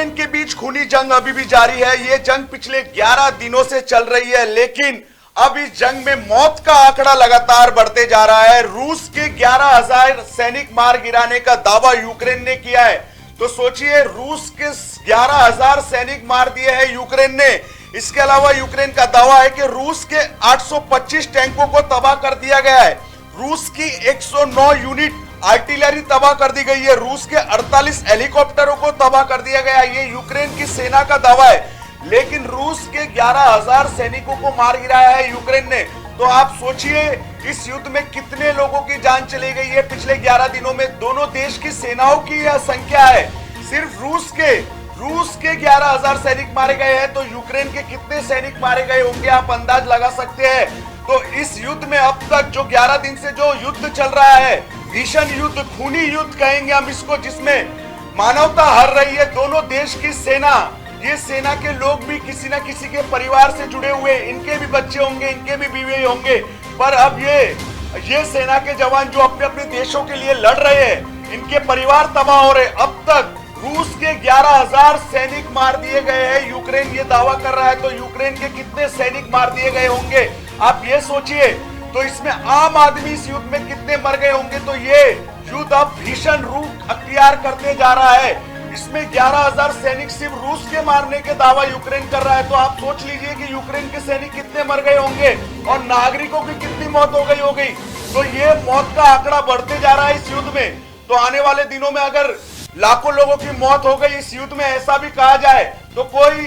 Ukraine के बीच खूनी जंग अभी भी जारी है। ये जंग पिछले 11 दिनों से चल रही है, लेकिन अब इस जंग में मौत का आंकड़ा लगातार बढ़ते जा रहा है। रूस के 11,000 सैनिक मार गिराने का दावा यूक्रेन ने किया है। तो सोचिए, रूस के 11,000 सैनिक मार दिए हैं यूक्रेन ने। इसके अलावा यूक्रेन का दावा है कि रूस के 825 टैंकों को तबाह कर दिया गया है। रूस की 109 यूनिट आर्टिलरी तबाह कर दी गई है। रूस के 48 हेलीकॉप्टरों को तबाह कर दिया गया। ये यूक्रेन की सेना का दावा है, लेकिन रूस के 11,000 सैनिकों को मार गिराया है यूक्रेन ने। तो आप सोचिए, इस युद्ध में कितने लोगों की जान चली गई है पिछले 11 दिनों में। दोनों देश की सेनाओं की यह संख्या है। सिर्फ रूस के 11,000 सैनिक मारे गए हैं, तो यूक्रेन के कितने सैनिक मारे गए होंगे आप अंदाज लगा सकते हैं। तो इस युद्ध में अब तक जो 11 दिन से जो युद्ध चल रहा है, भीषण युद्ध, खूनी युद्ध कहेंगे हम इसको, जिसमें मानवता हार रही है। दोनों देश की सेना, ये सेना के लोग भी किसी न किसी के परिवार से जुड़े हुए, इनके भी बच्चे होंगे, इनके भी बीवी होंगे, पर अब ये सेना के जवान जो अपने अपने देशों के लिए लड़ रहे हैं, इनके परिवार तबाह हो रहे। अब तक रूस के 11,000 सैनिक मार दिए गए हैं, यूक्रेन ये दावा कर रहा है। तो यूक्रेन के कितने सैनिक मार दिए गए होंगे आप ये सोचिए। तो इसमें आम आदमी इस युद्ध में कितने मर गए होंगे। तो ये युद्ध अब भीषण रूप अख्तियार करते जा रहा है। इसमें 11,000 सैनिक सिर्फ रूस के मारने के दावा यूक्रेन कर रहा है। तो आप सोच लीजिए कि यूक्रेन के सैनिक कितने मर गए होंगे और नागरिकों की कितनी मौत हो गई होगी। तो ये मौत का आंकड़ा बढ़ते जा रहा है इस युद्ध में। तो आने वाले दिनों में अगर लाखों लोगों की मौत हो गई इस युद्ध में, ऐसा भी कहा जाए, तो कोई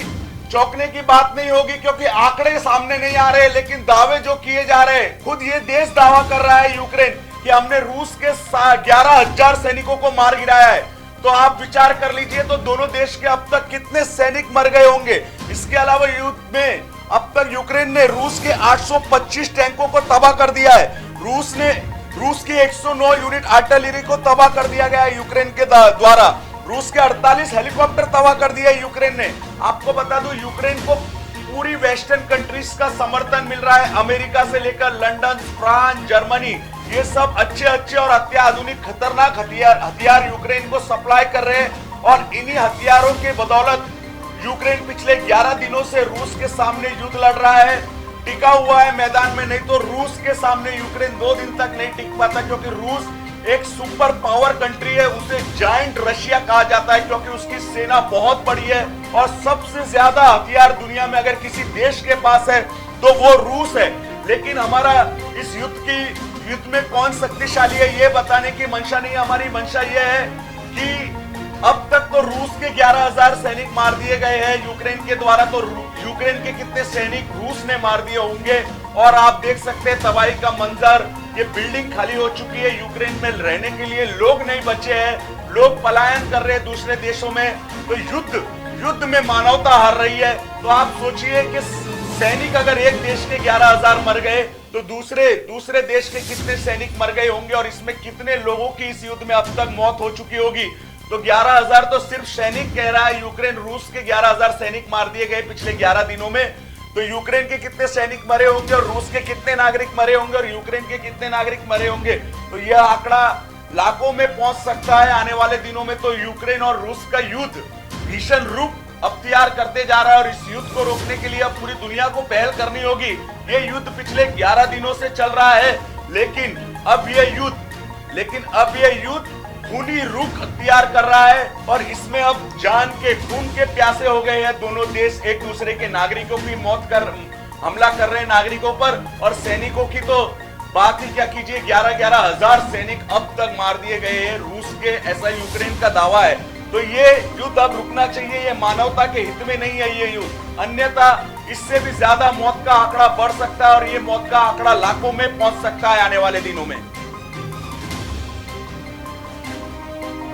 चौंकने की बात नहीं होगी, क्योंकि आंकड़े सामने नहीं आ रहे, लेकिन दावे जो किए जा रहे हैं, खुद ये देश दावा कर रहा है यूक्रेन कि हमने रूस के 11,000 सैनिकों को मार गिराया है। तो आप विचार कर लीजिए, तो दोनों देश के अब तक कितने सैनिक मर गए होंगे। इसके अलावा युद्ध में अब तक यूक्रेन ने रूस के 825 टैंकों को तबाह कर दिया है। रूस की 109 यूनिट आर्टिलरी को तबाह कर दिया गया है यूक्रेन के द्वारा। रूस के 48 हेलीकॉप्टर तबाह कर दिया यूक्रेन ने। आपको बता दूं, यूक्रेन को पूरी वेस्टर्न कंट्रीज का समर्थन मिल रहा है। अमेरिका से लेकर लंदन, फ्रांस, जर्मनी, ये सब अच्छे और अत्याधुनिक खतरनाक हथियार यूक्रेन को सप्लाई कर रहे हैं। और इन्हीं हथियारों के बदौलत यूक्रेन पिछले 11 दिनों से रूस के सामने युद्ध लड़ रहा है, टिका हुआ है मैदान में। नहीं तो रूस के सामने यूक्रेन 2 दिन तक नहीं टिक पाता, क्योंकि रूस एक सुपर पावर कंट्री है। उसे जायंट रशिया कहा जाता है, क्योंकि उसकी सेना बहुत बड़ी है और सबसे ज्यादा हथियार दुनिया में अगर किसी देश के पास है तो वो रूस है। लेकिन हमारा इस युद्ध में कौन शक्तिशाली है ये बताने की मंशा नहीं है। हमारी मंशा ये है कि अब तक तो रूस के 11,000 सैनिक मार दिए गए हैं यूक्रेन के द्वारा। तो यूक्रेन के कितने सैनिक रूस ने मार दिए होंगे। और आप देख सकते हैं तबाही का मंजर, ये बिल्डिंग खाली हो चुकी है। यूक्रेन में रहने के लिए लोग नहीं बचे हैं, लोग पलायन कर रहे हैं दूसरे देशों में। तो युद्ध में मानवता हार रही है। तो आप सोचिए कि सैनिक अगर एक देश के 11,000 मर गए, तो दूसरे देश के कितने सैनिक मर गए होंगे, और इसमें कितने लोगों की इस युद्ध में अब तक मौत हो चुकी होगी। तो 11,000 तो सिर्फ सैनिक कह रहा है यूक्रेन। रूस के 11,000 सैनिक मार दिए गए पिछले 11 दिनों में। तो यूक्रेन के कितने सैनिक मरे होंगे और रूस के कितने नागरिक मरे होंगे और यूक्रेन के कितने नागरिक मरे होंगे। तो यह आंकड़ा लाखों में पहुंच सकता है आने वाले दिनों में। तो यूक्रेन और रूस का युद्ध भीषण रूप अख्तियार करते जा रहा है, और इस युद्ध को रोकने के लिए अब पूरी दुनिया को पहल करनी होगी। ये युद्ध पिछले 11 दिनों से चल रहा है, लेकिन अब यह युद्ध खूनी रुख अख्तियार कर रहा है। और इसमें अब जान के, खून के प्यासे हो गए हैं दोनों देश। एक दूसरे के नागरिकों की हमला कर रहे हैं नागरिकों पर, और सैनिकों की तो बात ही क्या कीजिए। 11,000 सैनिक अब तक मार दिए गए हैं रूस के, ऐसा यूक्रेन का दावा है। तो ये युद्ध अब रुकना चाहिए, ये मानवता के हित में नहीं है ये युद्ध। अन्यथा इससे भी ज्यादा मौत का आंकड़ा बढ़ सकता है, और ये मौत का आंकड़ा लाखों में पहुंच सकता है आने वाले दिनों में।